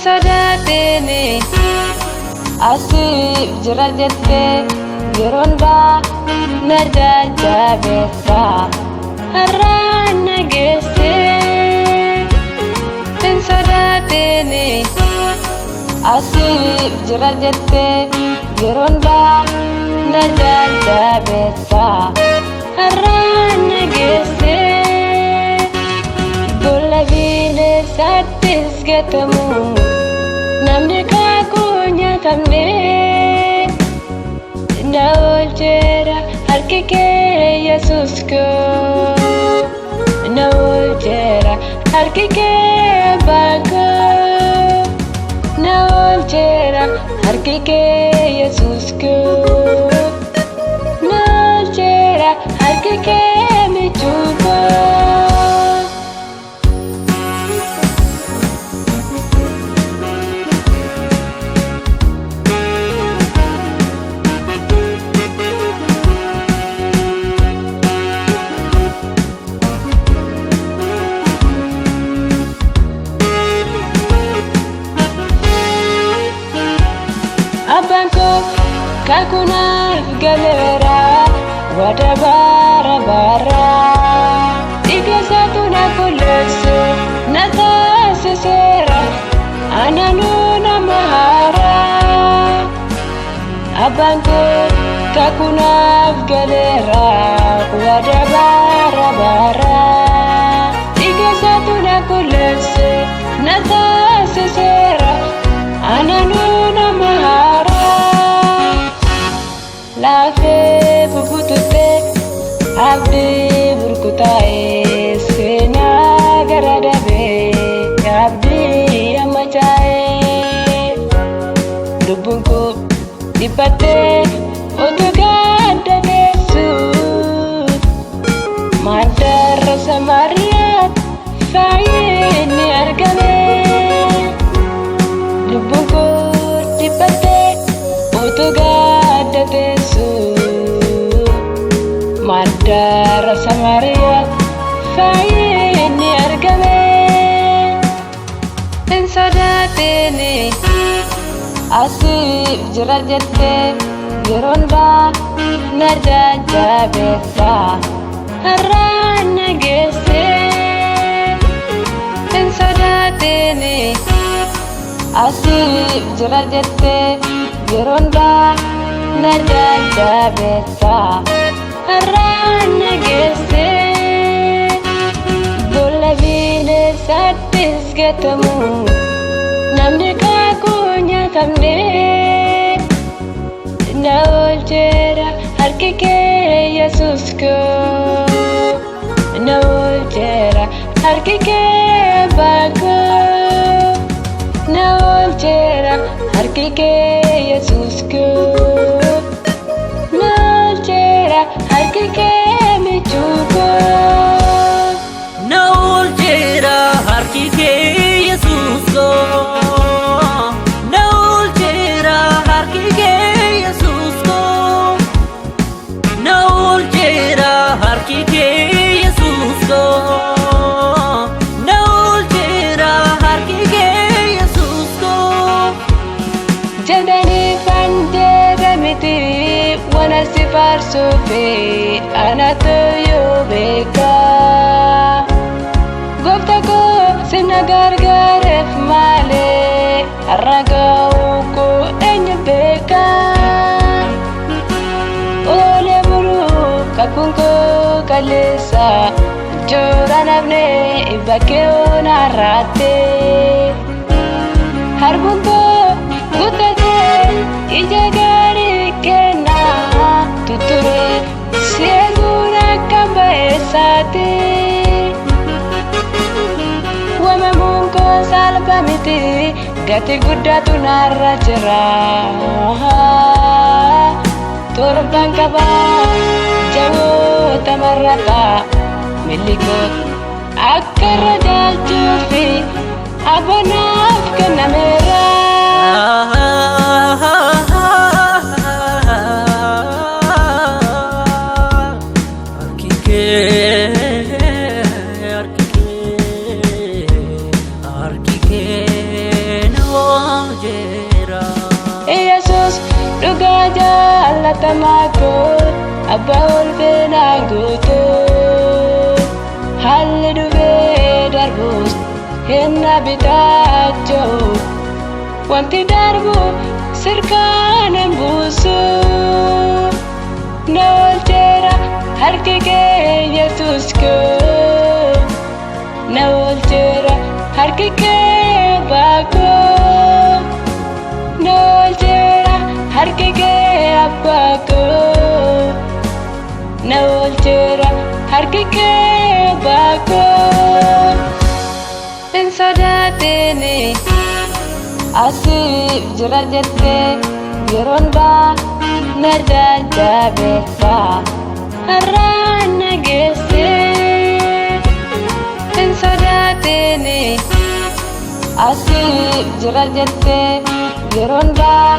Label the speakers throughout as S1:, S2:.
S1: sodaatiin siif jira jette yeroonda na jajjabeessa har'aan nageesse sodaatiin siif jira jette yeroonda na jajjabeessa har'aan nageesse bolla bineensaattis gatamu namni kakunya tamne na oljera harki kee Yesus ko na oljera harki kee bako na oljera harki kee Yesus ko na oljera harki kee michuko Abanko kakunaaf galera wada bara bara igasatu na kulese na taasisera ananu na mahara Abanko kakunaaf galera wada bara bara igasatu na kulese na taasisera ananu na mahara Lafe bubutute abdi burkutae sena garadabe abdi amachae lubunku dipate otugada kesu madar samariat fayni argame lubunku dipate otugada kesu madar samariat fayni argame sodaatiin siif jira jette yeroonda na jajjabeessa har'aan nageesse sodaatiin siif jira jette yeroonda na jajjabeessa har'aan nageesse bolla bineensaattis gatamu namni kakunya tamne na oljera harki kee Yesus ko na oljera harki kee bako na oljera harki kee Yesus ko na oljera harki kee michuko
S2: na oljera harki kee Yesus ko
S1: Farsufi anato yo beka Gopta ko sinagar garef male Arragau ko enye beka Ole buru kakunko kalesa Jora navne ibake onarate Harbunko gutate ija gaarii kennaa tutture seeguun akka ba'eessaati. Wamamuun koo salphaa miti gatii guddaatu narra jira. Torban qabaa jawoota marrataa milli koo akka irra jaalchuu fi abonaaf kennameera. Yesus dhugaa jaalatamaa koo abbaa ulfinaa guutuu haalli dhufee darbus hinna bitaachuu wanti darbu sirkaan hin buusu. Na oolcheera harki kee Yesus koo, na oolcheera harki kee abbaa koo, na oolcheera harki kee abbaa koo, na oolcheera harki kee abbaa koo. Hin sodaatiin asiif jira jette yeroon baa na jajjabeessa har'aan na geesse. Hin sodaatiin asiif jira jette yeroon baa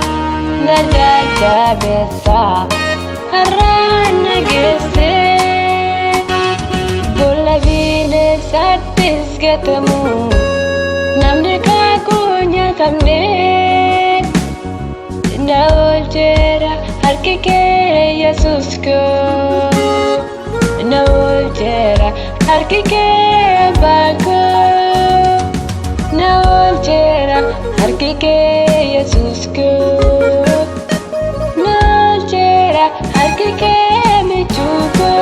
S1: na jajjabeessa har'aan na geesse. Boolla bineensaattis gatamu namni kaakuu nyaatamne. Na oolcheera harki kee Yesus koo, na oolcheera harki kee abbaa koo, na oolcheera harki kee Yesus koo, na oolcheera harki kee michuu koo.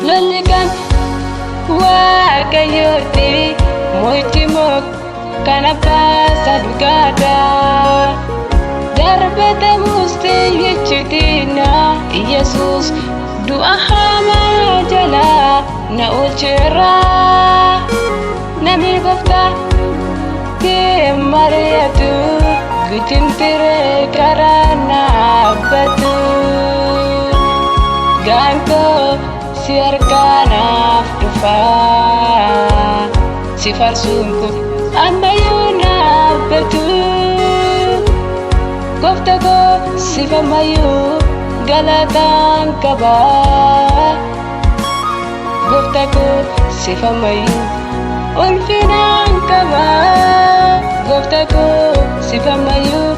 S1: Lolli kan Waaqayyooti mo'ichi mok kan abbaa dhugaadha. Darbatamus xiyyeechitiina Yesus du'a hamaa jalaa na oolcheera. Namni gooftaa kee mari'atu guutumtiree karaa naabbatu. Gaankoo si harkaanaaf dhufaa si farsuun kun ammayyuu naabbatu. Gooftaa koo siif ammayyuu galataan qabaa. Gooftaa koo siif ammayyuu ulfinaan qabaa. Gooftaa koo siif ammayyuu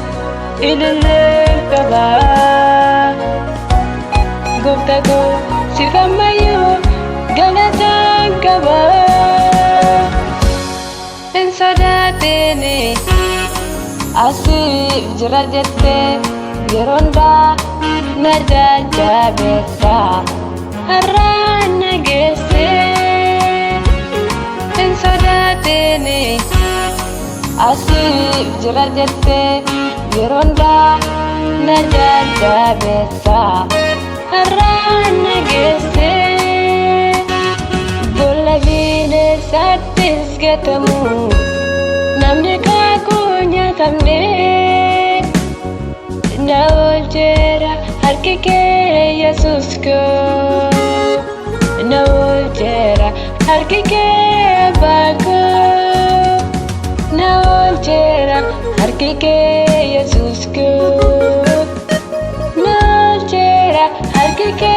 S1: ilillee qabaa. Gooftaa koo siif ammayyuu galataan qabaa. Hin sodaatiin asiif jira jette yeroon baa na jajjabeessa har'aan na geesse. Hin sodaatiin asiif jira jette yeroon baa na jajjabeessa har'aan na geesse. Boolla bineensaattis gatamu namni kaakuu nyaatamne. Na oolcheera harki kee Yesus koo, na oolcheera harki kee abbaa koo, na oolcheera harki kee Yesus koo, na oolcheera harki kee